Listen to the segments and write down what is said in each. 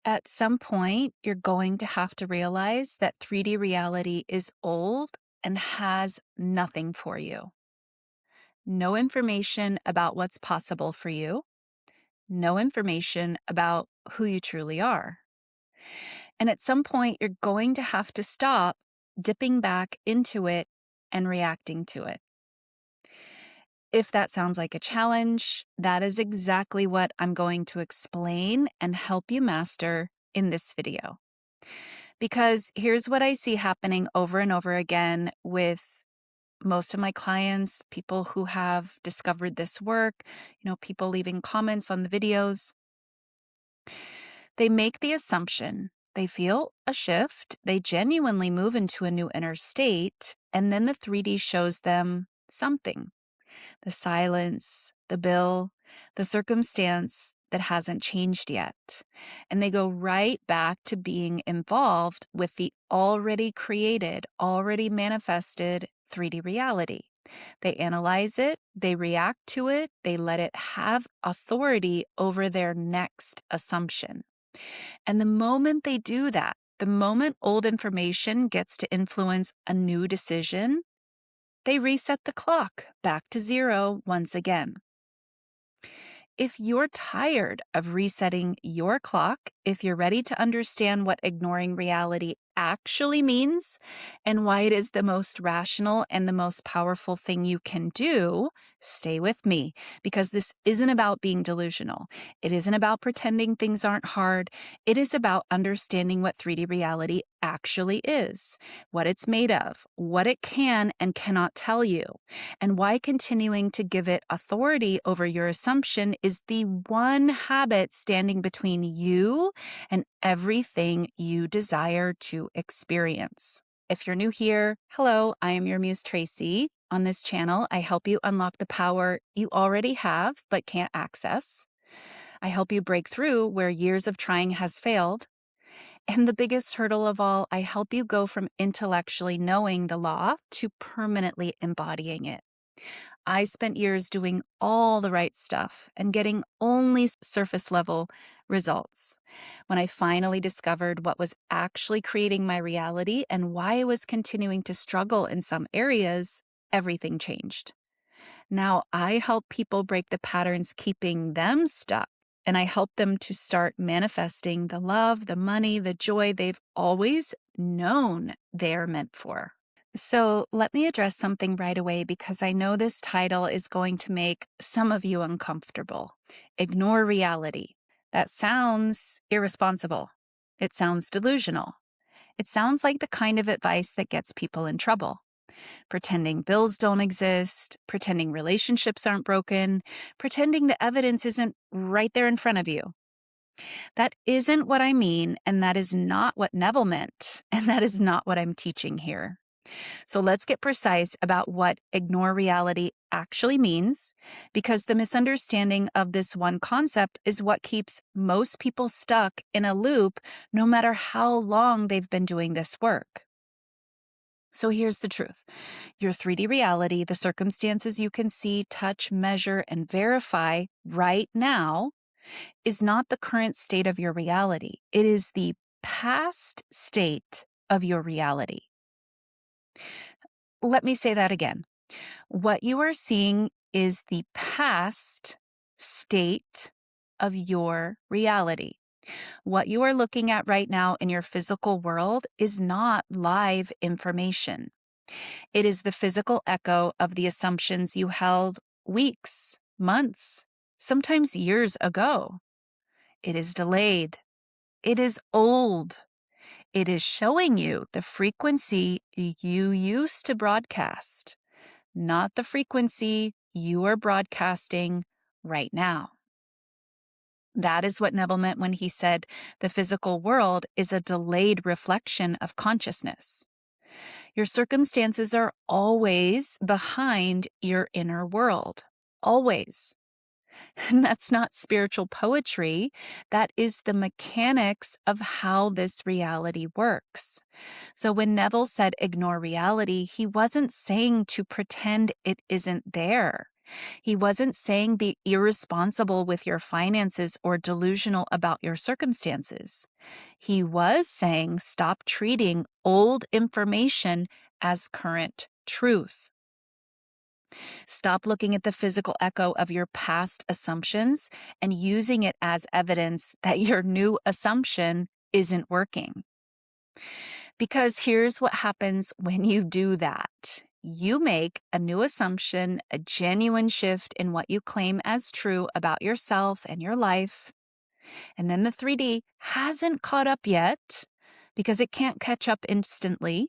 At some point, you're going to have to realize that 3D reality is old and has nothing for you. No information about what's possible for you, no information about who you truly are. And at some point, you're going to have to stop dipping back into it and reacting to it. If that sounds like a challenge, that is exactly what I'm going to explain and help you master in this video. Because here's what I see happening over and over again with most of my clients, people who have discovered this work, people leaving comments on the videos. They make the assumption, they feel a shift, they genuinely move into a new inner state, and then the 3D shows them something. The silence, the bill, the circumstance that hasn't changed yet. And they go right back to being involved with the already created, already manifested 3D reality. They analyze it, they react to it, they let it have authority over their next assumption. And the moment they do that, the moment old information gets to influence a new decision, they reset the clock back to zero once again. If you're tired of resetting your clock, if you're ready to understand what ignoring reality actually means and why it is the most rational and the most powerful thing you can do, stay with me, because this isn't about being delusional. It isn't about pretending things aren't hard. It is about understanding what 3D reality actually is, what it's made of, what it can and cannot tell you, and why continuing to give it authority over your assumption is the one habit standing between you and everything you desire to experience. If you're new here, hello, I am your Muse Traci. On this channel, I help you unlock the power you already have but can't access. I help you break through where years of trying has failed. And the biggest hurdle of all, I help you go from intellectually knowing the law to permanently embodying it. I spent years doing all the right stuff and getting only surface level results. When I finally discovered what was actually creating my reality and why I was continuing to struggle in some areas, everything changed. Now I help people break the patterns keeping them stuck, and I help them to start manifesting the love, the money, the joy they've always known they're meant for. So let me address something right away because I know this title is going to make some of you uncomfortable. Ignore reality. That sounds irresponsible. It sounds delusional. It sounds like the kind of advice that gets people in trouble. Pretending bills don't exist, pretending relationships aren't broken, pretending the evidence isn't right there in front of you. That isn't what I mean, and that is not what Neville meant, and that is not what I'm teaching here. So let's get precise about what ignore reality actually means, because the misunderstanding of this one concept is what keeps most people stuck in a loop, no matter how long they've been doing this work. So here's the truth. Your 3D reality, the circumstances you can see, touch, measure, and verify right now, is not the current state of your reality. It is the past state of your reality. Let me say that again. What you are seeing is the past state of your reality. What you are looking at right now in your physical world is not live information. It is the physical echo of the assumptions you held weeks, months, sometimes years ago. It is delayed. It is old. It is showing you the frequency you used to broadcast, not the frequency you are broadcasting right now. That is what Neville meant when he said the physical world is a delayed reflection of consciousness. Your circumstances are always behind your inner world, always. And that's not spiritual poetry. That is the mechanics of how this reality works. So when Neville said ignore reality, he wasn't saying to pretend it isn't there. He wasn't saying be irresponsible with your finances or delusional about your circumstances. He was saying stop treating old information as current truth. Stop looking at the physical echo of your past assumptions and using it as evidence that your new assumption isn't working. Because here's what happens when you do that. You make a new assumption, a genuine shift in what you claim as true about yourself and your life. And then the 3D hasn't caught up yet because it can't catch up instantly.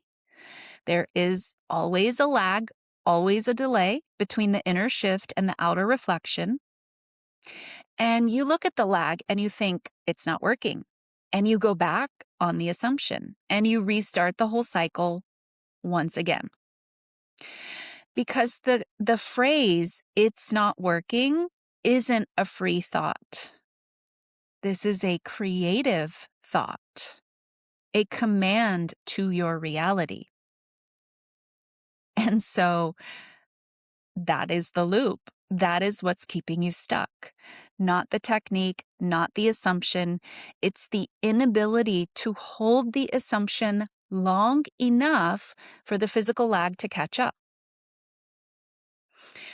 There is always a lag, always a delay between the inner shift and the outer reflection. And you look at the lag and you think it's not working. And you go back on the assumption and you restart the whole cycle once again. Because the phrase, it's not working, isn't a free thought. This is a creative thought, a command to your reality. And so that is the loop. That is what's keeping you stuck. Not the technique, not the assumption. It's the inability to hold the assumption long enough for the physical lag to catch up.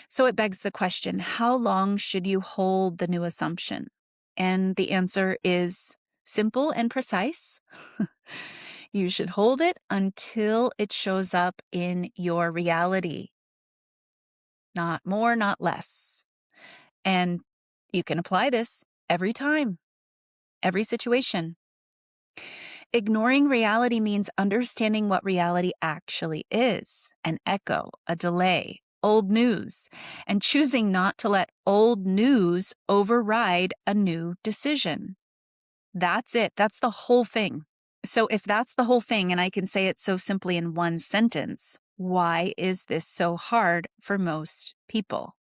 So it begs the question, how long should you hold the new assumption? And the answer is simple and precise. You should hold it until it shows up in your reality. Not more, not less. And you can apply this every time, every situation. Ignoring reality means understanding what reality actually is: an echo, a delay, old news, and choosing not to let old news override a new decision. That's it. That's the whole thing. So if that's the whole thing, and I can say it so simply in one sentence, why is this so hard for most people?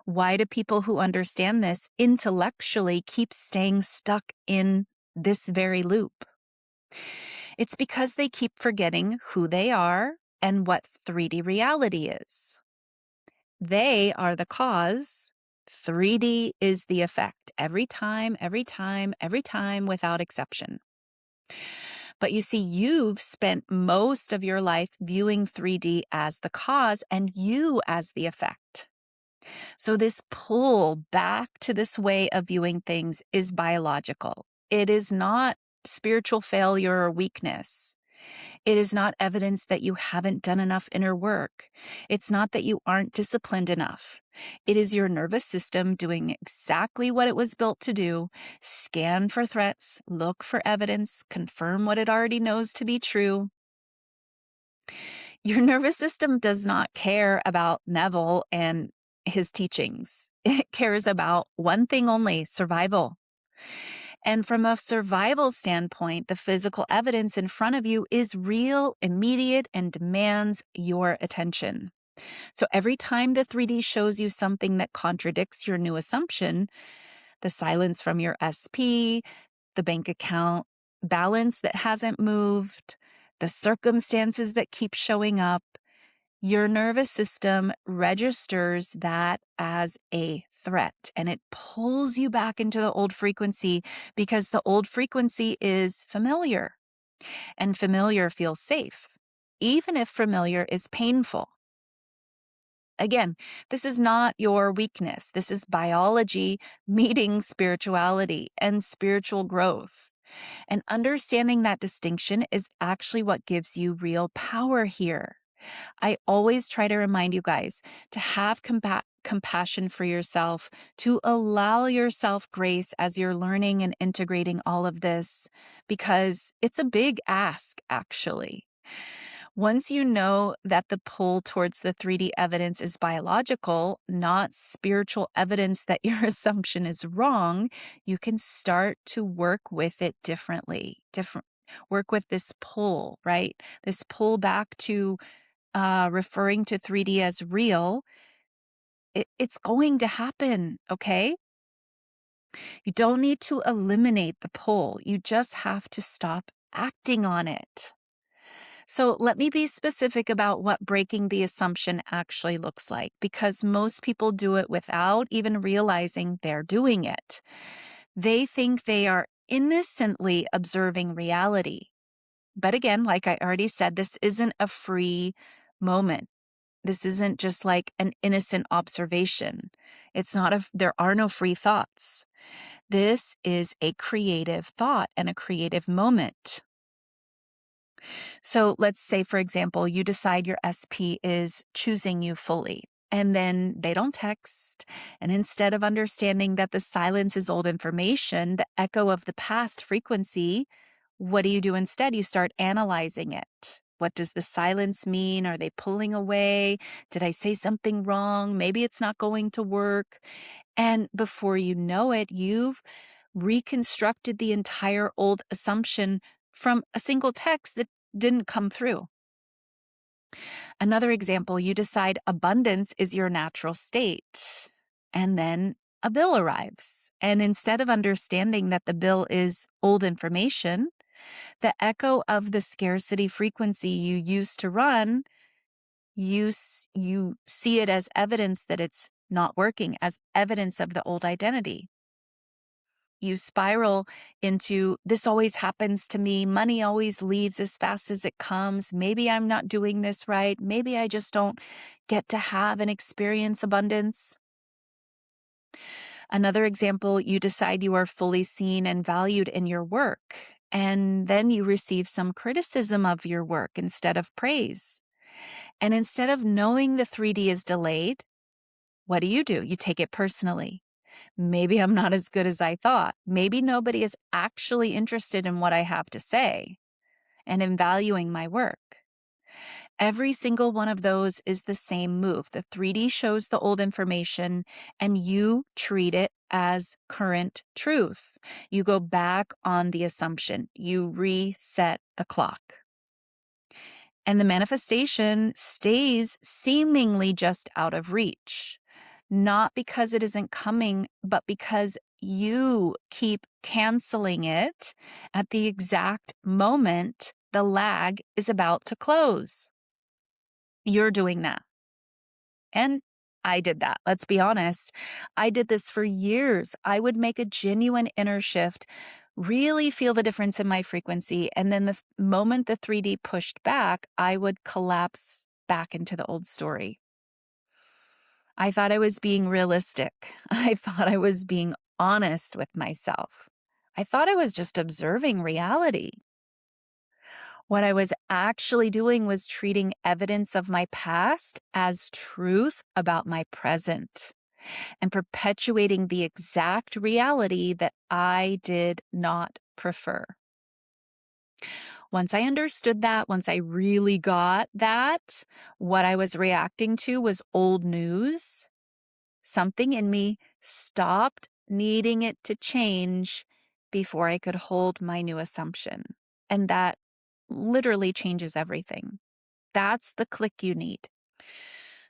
Why do people who understand this intellectually keep staying stuck in this very loop? It's because they keep forgetting who they are and what 3D reality is. They are the cause. 3D is the effect. Every time, every time, every time, without exception. But you see, you've spent most of your life viewing 3D as the cause and you as the effect. So this pull back to this way of viewing things is biological. It is not spiritual failure or weakness. It is not evidence that you haven't done enough inner work. It's not that you aren't disciplined enough. It is your nervous system doing exactly what it was built to do: scan for threats, look for evidence, confirm what it already knows to be true. Your nervous system does not care about Neville and his teachings. It cares about one thing only: survival. And from a survival standpoint, the physical evidence in front of you is real, immediate, and demands your attention. So every time the 3D shows you something that contradicts your new assumption, the silence from your SP, the bank account balance that hasn't moved, the circumstances that keep showing up, your nervous system registers that as a threat and it pulls you back into the old frequency because the old frequency is familiar and familiar feels safe, even if familiar is painful. Again, this is not your weakness. This is biology meeting spirituality and spiritual growth. And understanding that distinction is actually what gives you real power here. I always try to remind you guys to have compassion for yourself, to allow yourself grace as you're learning and integrating all of this, because it's a big ask, actually. Once you know that the pull towards the 3D evidence is biological, not spiritual evidence that your assumption is wrong, you can start to work with it differently. Work with this pull, right? This pull back to referring to 3D as real. It's going to happen, okay? You don't need to eliminate the pull. You just have to stop acting on it. So let me be specific about what breaking the assumption actually looks like, because most people do it without even realizing they're doing it. They think they are innocently observing reality. But again, like I already said, this isn't a free moment. This isn't just like an innocent observation. There are no free thoughts. This is a creative thought and a creative moment. So let's say, for example, you decide your SP is choosing you fully, and then they don't text. And instead of understanding that the silence is old information, the echo of the past frequency, what do you do instead? You start analyzing it. What does the silence mean? Are they pulling away? Did I say something wrong? Maybe it's not going to work. And before you know it, you've reconstructed the entire old assumption from a single text that didn't come through. Another example, you decide abundance is your natural state, and then a bill arrives. And instead of understanding that the bill is old information, the echo of the scarcity frequency you used to run, you see it as evidence that it's not working, as evidence of the old identity. You spiral into, this always happens to me. Money always leaves as fast as it comes. Maybe I'm not doing this right. Maybe I just don't get to have and experience abundance. Another example, you decide you are fully seen and valued in your work, and then you receive some criticism of your work instead of praise. And instead of knowing the 3D is delayed, what do? You take it personally. Maybe I'm not as good as I thought. Maybe nobody is actually interested in what I have to say and in valuing my work. Every single one of those is the same move. The 3D shows the old information and you treat it as current truth. You go back on the assumption. You reset the clock. And the manifestation stays seemingly just out of reach. Not because it isn't coming, but because you keep canceling it at the exact moment the lag is about to close. You're doing that. And I did that. Let's be honest. I did this for years. I would make a genuine inner shift, really feel the difference in my frequency. And then the moment the 3D pushed back, I would collapse back into the old story. I thought I was being realistic. I thought I was being honest with myself. I thought I was just observing reality. What I was actually doing was treating evidence of my past as truth about my present and perpetuating the exact reality that I did not prefer. Once I understood that, once I really got that, what I was reacting to was old news. Something in me stopped needing it to change before I could hold my new assumption. And that literally changes everything. That's the click you need.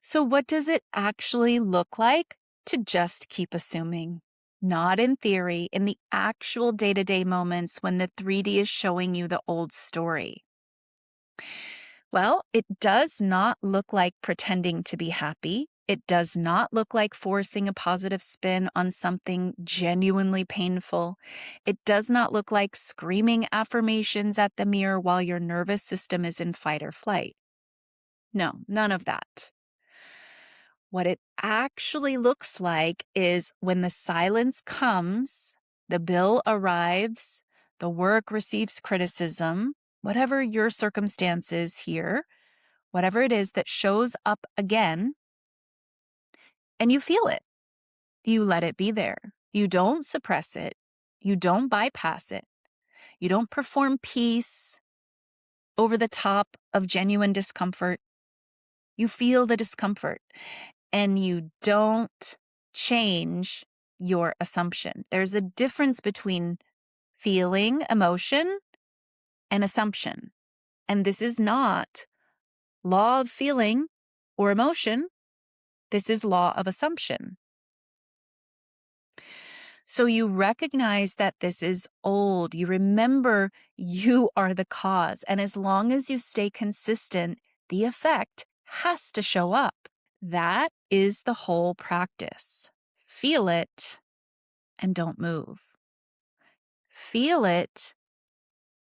So, what does it actually look like to just keep assuming? Not in theory, in the actual day-to-day moments when the 3D is showing you the old story. Well, it does not look like pretending to be happy. It does not look like forcing a positive spin on something genuinely painful. It does not look like screaming affirmations at the mirror while your nervous system is in fight or flight. No, none of that. What it actually looks like is when the silence comes, the bill arrives, the work receives criticism, whatever your circumstances here, whatever it is that shows up again, and you feel it. You let it be there. You don't suppress it. You don't bypass it. You don't perform peace over the top of genuine discomfort. You feel the discomfort and you don't change your assumption. There's a difference between feeling emotion and assumption. And this is not law of feeling or emotion. This is law of assumption. So you recognize that this is old. You remember you are the cause. And as long as you stay consistent, the effect has to show up. That is the whole practice. Feel it and don't move. Feel it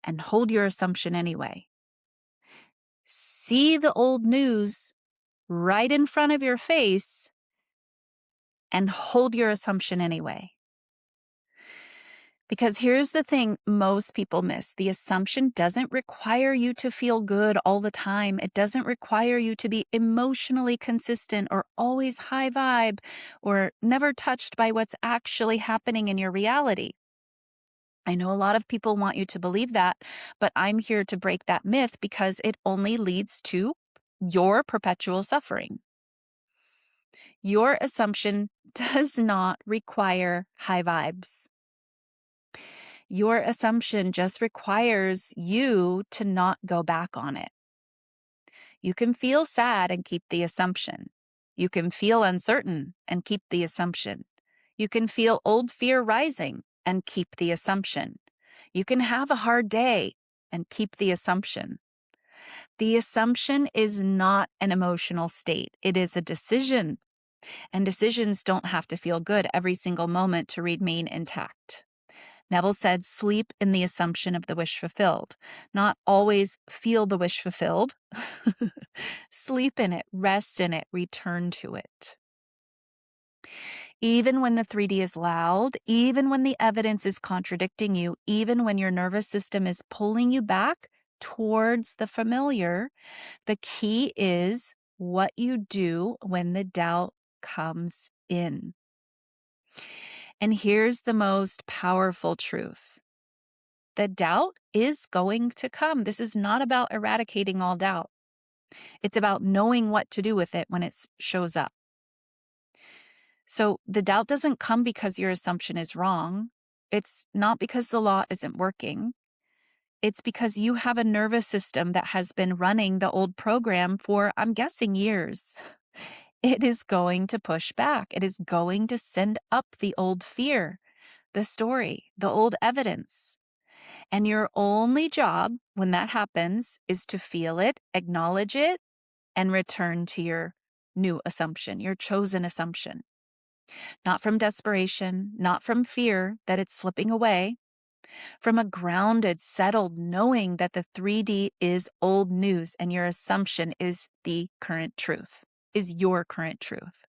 and hold your assumption anyway. See the old news right in front of your face and hold your assumption anyway. Because here's the thing most people miss. The assumption doesn't require you to feel good all the time. It doesn't require you to be emotionally consistent or always high vibe or never touched by what's actually happening in your reality. I know a lot of people want you to believe that, but I'm here to break that myth because it only leads to your perpetual suffering. Your assumption does not require high vibes. Your assumption just requires you to not go back on it. You can feel sad and keep the assumption. You can feel uncertain and keep the assumption. You can feel old fear rising and keep the assumption. You can have a hard day and keep the assumption. The assumption is not an emotional state. It is a decision. And decisions don't have to feel good every single moment to remain intact. Neville said, sleep in the assumption of the wish fulfilled, not always feel the wish fulfilled. Sleep in it, rest in it, return to it. Even when the 3D is loud, even when the evidence is contradicting you, even when your nervous system is pulling you back towards the familiar, the key is what you do when the doubt comes in. And here's the most powerful truth. The doubt is going to come. This is not about eradicating all doubt. It's about knowing what to do with it when it shows up. So the doubt doesn't come because your assumption is wrong. It's not because the law isn't working. It's because you have a nervous system that has been running the old program for, I'm guessing, years. It is going to push back. It is going to send up the old fear, the story, the old evidence. And your only job when that happens is to feel it, acknowledge it, and return to your new assumption, your chosen assumption. Not from desperation, not from fear that it's slipping away, from a grounded, settled knowing that the 3D is old news and your assumption is the current truth, is your current truth.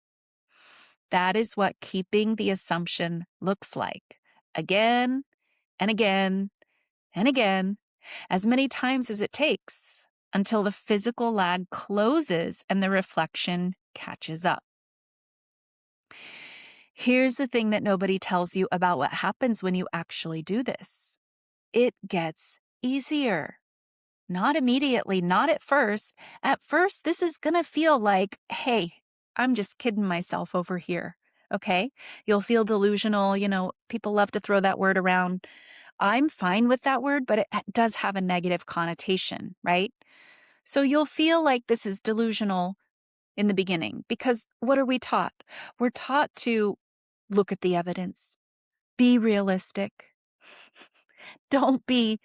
That is what keeping the assumption looks like. Again and again and again, as many times as it takes until the physical lag closes and the reflection catches up. Here's the thing that nobody tells you about what happens when you actually do this. It gets easier. Not immediately, not at first. At first, this is going to feel like, hey, I'm just kidding myself over here. Okay? You'll feel delusional. People love to throw that word around. I'm fine with that word, but it does have a negative connotation, right? So you'll feel like this is delusional in the beginning because what are we taught? We're taught to look at the evidence, be realistic, don't be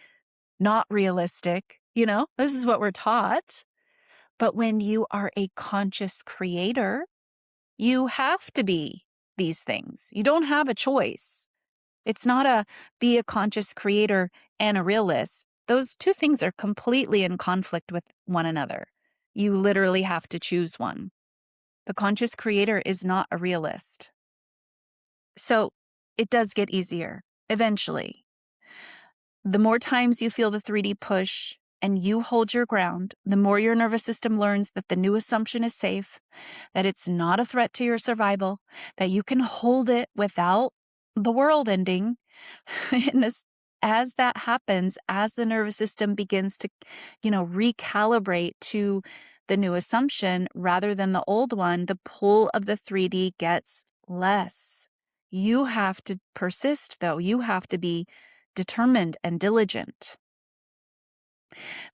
not realistic. This is what we're taught. But when you are a conscious creator, you have to be these things. You don't have a choice. It's not be a conscious creator and a realist. Those two things are completely in conflict with one another. You literally have to choose one. The conscious creator is not a realist. So it does get easier eventually. The more times you feel the 3D push and you hold your ground, the more your nervous system learns that the new assumption is safe, that it's not a threat to your survival, that you can hold it without the world ending. And as that happens, as the nervous system begins to, recalibrate to the new assumption rather than the old one, the pull of the 3D gets less. You have to persist, though. You have to be determined and diligent.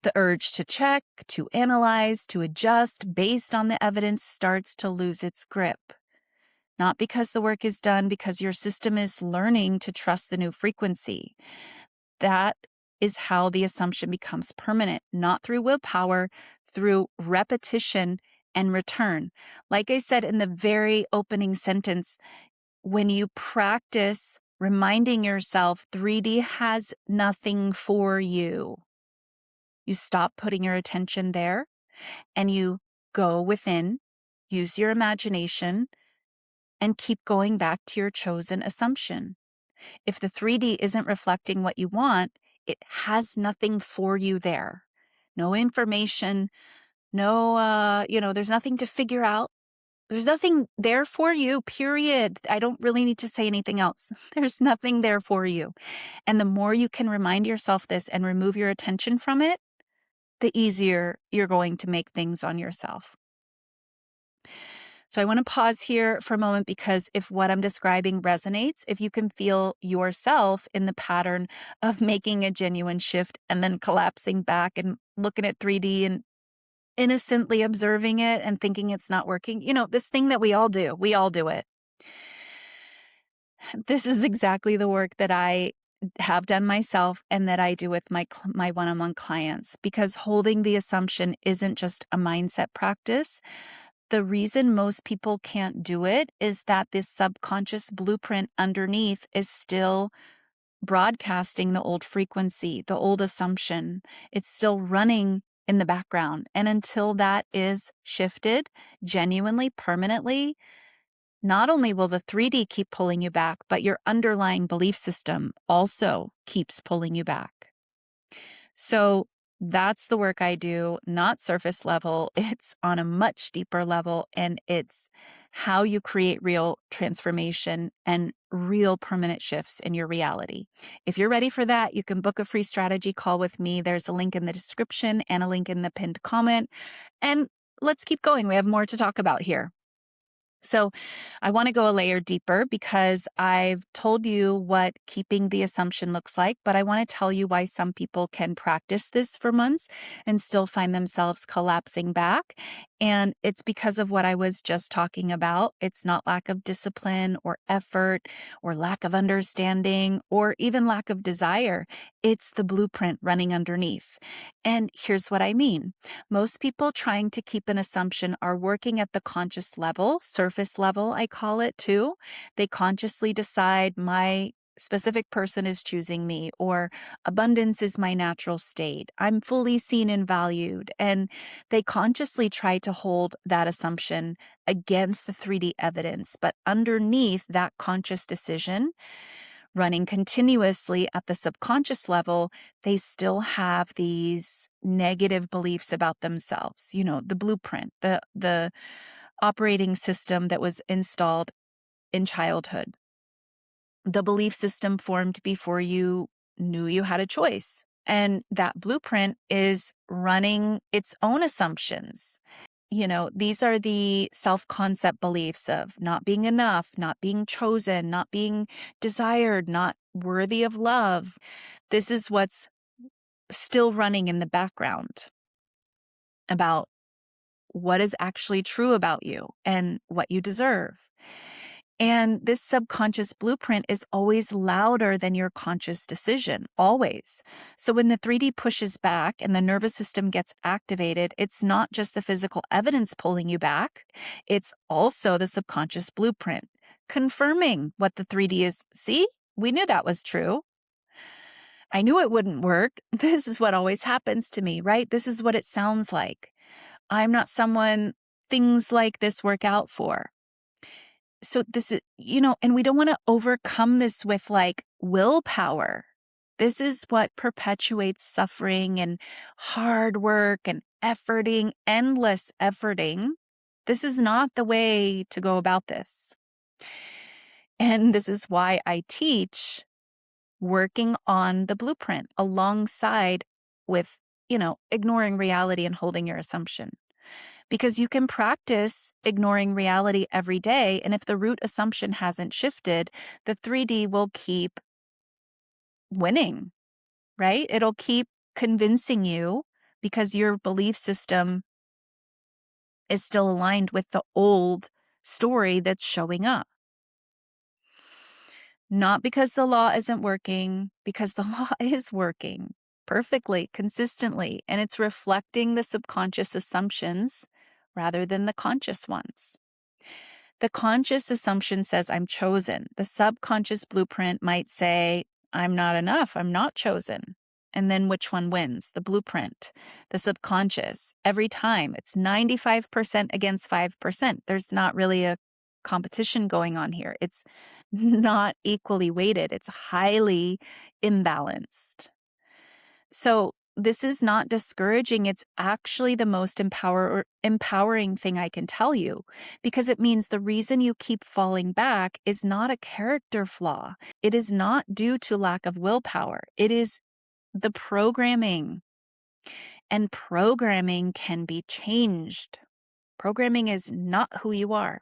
The urge to check, to analyze, to adjust based on the evidence starts to lose its grip. not because the work is done, because your system is learning to trust the new frequency. That is how the assumption becomes permanent, not through willpower, through repetition and return. Like I said in the very opening sentence, when you practice reminding yourself 3D has nothing for you, you stop putting your attention there and you go within, use your imagination, and keep going back to your chosen assumption. If the 3D isn't reflecting what you want, it has nothing for you there. No information, there's nothing to figure out. There's nothing there for you, period. I don't really need to say anything else. There's nothing there for you. And the more you can remind yourself this and remove your attention from it, the easier you're going to make things on yourself. So I want to pause here for a moment because if what I'm describing resonates, if you can feel yourself in the pattern of making a genuine shift and then collapsing back and looking at 3D and innocently observing it and thinking it's not working, this thing that we all do it. This is exactly the work that I have done myself and that I do with my one-on-one clients, because holding the assumption isn't just a mindset practice. The reason most people can't do it is that this subconscious blueprint underneath is still broadcasting the old frequency, the old assumption. It's still running in the background. And until that is shifted genuinely, permanently, not only will the 3D keep pulling you back, but your underlying belief system also keeps pulling you back. So that's the work I do, not surface level. It's on a much deeper level, and it's how you create real transformation and real permanent shifts in your reality. If you're ready for that, you can book a free strategy call with me. There's a link in the description and a link in the pinned comment. And let's keep going. We have more to talk about here. So I want to go a layer deeper because I've told you what keeping the assumption looks like, but I want to tell you why some people can practice this for months and still find themselves collapsing back. And it's because of what I was just talking about. It's not lack of discipline or effort or lack of understanding or even lack of desire. It's the blueprint running underneath. And here's what I mean. Most people trying to keep an assumption are working at the conscious level, surface level, I call it too. They consciously decide my specific person is choosing me, or abundance is my natural state. I'm fully seen and valued. And they consciously try to hold that assumption against the 3D evidence. But underneath that conscious decision, running continuously at the subconscious level, they still have these negative beliefs about themselves. The blueprint, the operating system that was installed in childhood, the belief system formed before you knew you had a choice. And that blueprint is running its own assumptions. These are the self-concept beliefs of not being enough, not being chosen, not being desired, not worthy of love. This is what's still running in the background about what is actually true about you and what you deserve. And this subconscious blueprint is always louder than your conscious decision, always. So when the 3D pushes back and the nervous system gets activated, it's not just the physical evidence pulling you back, it's also the subconscious blueprint, confirming what the 3D is. See, we knew that was true. I knew it wouldn't work. This is what always happens to me, right? This is what it sounds like. I'm not someone things like this work out for. So this is, and we don't want to overcome this with like willpower. This is what perpetuates suffering and hard work and efforting, endless efforting. This is not the way to go about this. And this is why I teach working on the blueprint alongside with, ignoring reality and holding your assumption. Because you can practice ignoring reality every day. And if the root assumption hasn't shifted, the 3D will keep winning, right? It'll keep convincing you because your belief system is still aligned with the old story that's showing up. Not because the law isn't working, because the law is working perfectly, consistently, and it's reflecting the subconscious assumptions rather than the conscious ones. The conscious assumption says, I'm chosen. The subconscious blueprint might say, I'm not enough. I'm not chosen. And then which one wins? The blueprint, the subconscious. Every time it's 95% against 5%. There's not really a competition going on here. It's not equally weighted, it's highly imbalanced. So, this is not discouraging. It's actually the most empowering thing I can tell you, because it means the reason you keep falling back is not a character flaw. It is not due to lack of willpower. It is the programming. And programming can be changed. Programming is not who you are.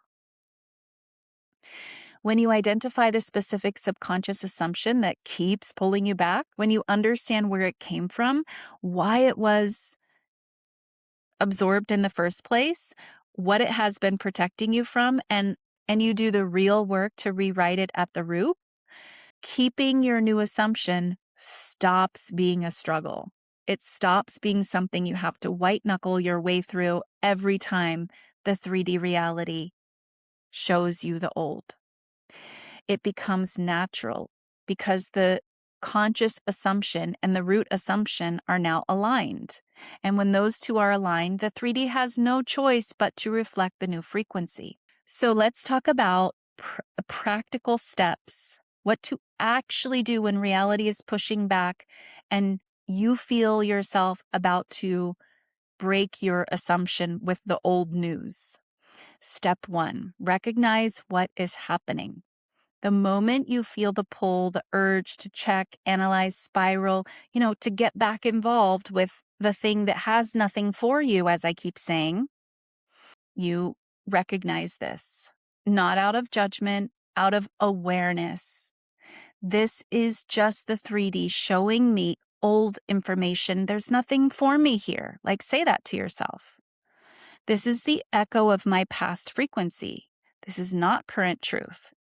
When you identify the specific subconscious assumption that keeps pulling you back, when you understand where it came from, why it was absorbed in the first place, what it has been protecting you from, and you do the real work to rewrite it at the root, keeping your new assumption stops being a struggle. It stops being something you have to white knuckle your way through every time the 3D reality shows you the old. It becomes natural because the conscious assumption and the root assumption are now aligned. And when those two are aligned, the 3D has no choice but to reflect the new frequency. So let's talk about practical steps, what to actually do when reality is pushing back and you feel yourself about to break your assumption with the old news. Step 1, recognize what is happening. The moment you feel the pull, the urge to check, analyze, spiral, to get back involved with the thing that has nothing for you, as I keep saying, you recognize this. Not out of judgment, out of awareness. This is just the 3D showing me old information. There's nothing for me here. Like, say that to yourself. This is the echo of my past frequency. This is not current truth.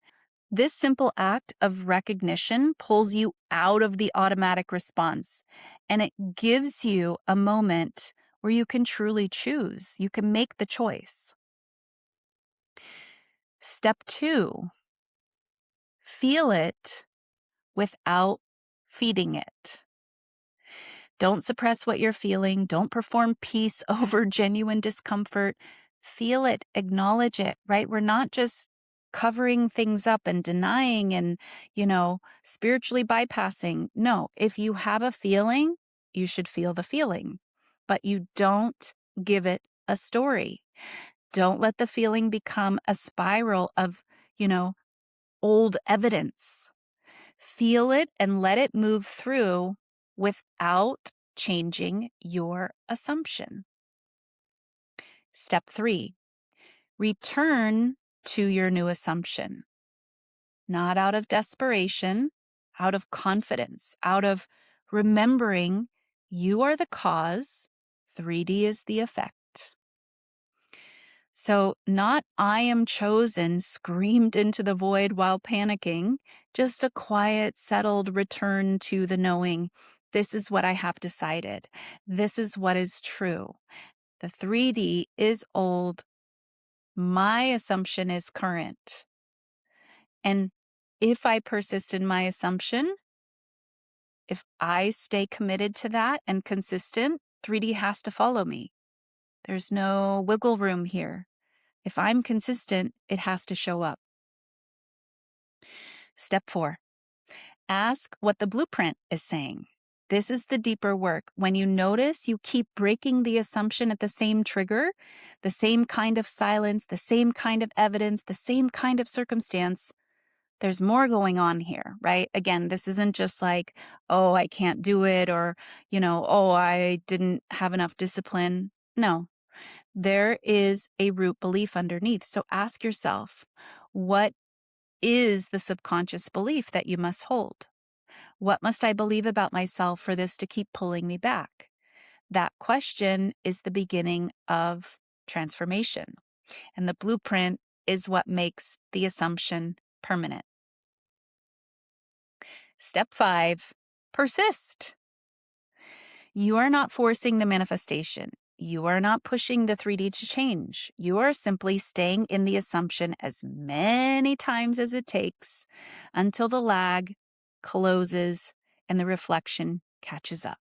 This simple act of recognition pulls you out of the automatic response, and it gives you a moment where you can truly choose. You can make the choice. Step 2, feel it without feeding it. Don't suppress what you're feeling. Don't perform peace over genuine discomfort. Feel it, acknowledge it, right? We're not just covering things up and denying and, spiritually bypassing. No, if you have a feeling, you should feel the feeling, but you don't give it a story. Don't let the feeling become a spiral of, old evidence. Feel it and let it move through without changing your assumption. Step 3, return to your new assumption. Not out of desperation, out of confidence, out of remembering you are the cause, 3D is the effect. So, not I am chosen screamed into the void while panicking, just a quiet, settled return to the knowing. This is what I have decided. This is what is true. The 3D is old. My assumption is current. And if I persist in my assumption, if I stay committed to that and consistent, 3D has to follow me. There's no wiggle room here. If I'm consistent, it has to show up. Step 4, ask what the blueprint is saying. This is the deeper work. When you notice you keep breaking the assumption at the same trigger, the same kind of silence, the same kind of evidence, the same kind of circumstance, there's more going on here, right? Again, this isn't just like, oh, I can't do it, or, oh, I didn't have enough discipline. No, there is a root belief underneath. So ask yourself, what is the subconscious belief that you must hold? What must I believe about myself for this to keep pulling me back? That question is the beginning of transformation. And the blueprint is what makes the assumption permanent. Step 5, persist. You are not forcing the manifestation. You are not pushing the 3D to change. You are simply staying in the assumption as many times as it takes until the lag closes and the reflection catches up.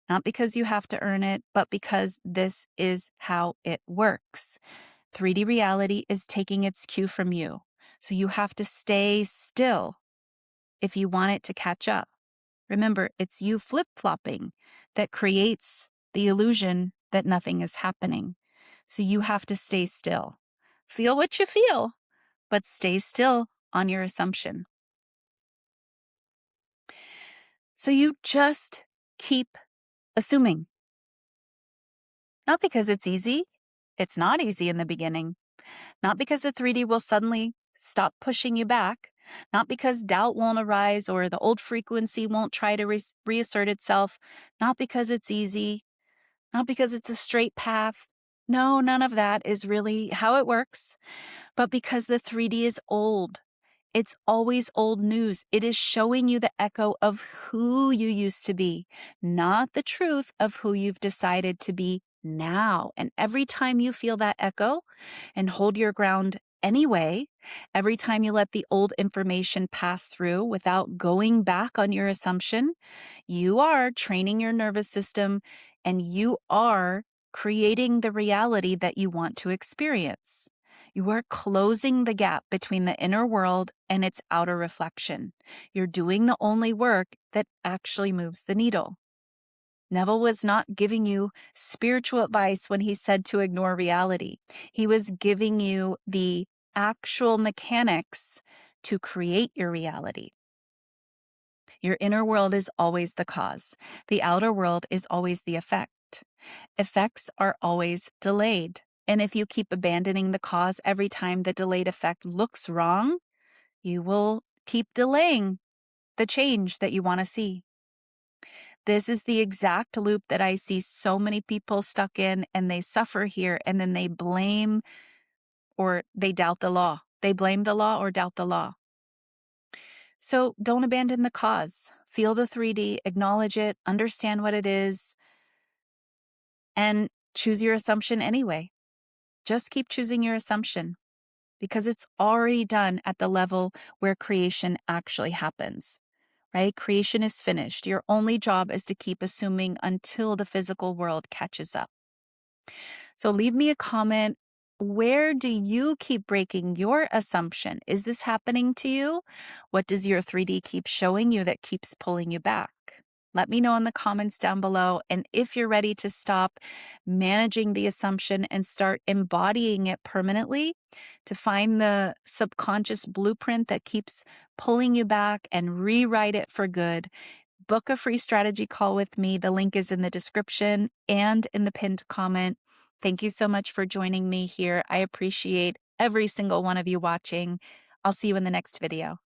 Not because you have to earn it, but because this is how it works. 3D reality is taking its cue from you. So you have to stay still if you want it to catch up. Remember, it's you flip-flopping that creates the illusion that nothing is happening. So you have to stay still. Feel what you feel, but stay still on your assumption. So you just keep assuming. Not because it's easy. It's not easy in the beginning. Not because the 3D will suddenly stop pushing you back. Not because doubt won't arise or the old frequency won't try to reassert itself. Not because it's easy. Not because it's a straight path. No, none of that is really how it works. But because the 3D is old. It's always old news. It is showing you the echo of who you used to be, not the truth of who you've decided to be now. And every time you feel that echo and hold your ground anyway, every time you let the old information pass through without going back on your assumption, you are training your nervous system and you are creating the reality that you want to experience. You are closing the gap between the inner world and its outer reflection. You're doing the only work that actually moves the needle. Neville was not giving you spiritual advice when he said to ignore reality. He was giving you the actual mechanics to create your reality. Your inner world is always the cause. The outer world is always the effect. Effects are always delayed. And if you keep abandoning the cause every time the delayed effect looks wrong, you will keep delaying the change that you want to see. This is the exact loop that I see so many people stuck in, and they suffer here, and then they blame or they doubt the law. They blame the law or doubt the law. So don't abandon the cause. Feel the 3D, acknowledge it, understand what it is, and choose your assumption anyway. Just keep choosing your assumption because it's already done at the level where creation actually happens, right? Creation is finished. Your only job is to keep assuming until the physical world catches up. So leave me a comment. Where do you keep breaking your assumption? Is this happening to you? What does your 3D keep showing you that keeps pulling you back? Let me know in the comments down below. And if you're ready to stop managing the assumption and start embodying it permanently, to find the subconscious blueprint that keeps pulling you back and rewrite it for good, book a free strategy call with me. The link is in the description and in the pinned comment. Thank you so much for joining me here. I appreciate every single one of you watching. I'll see you in the next video.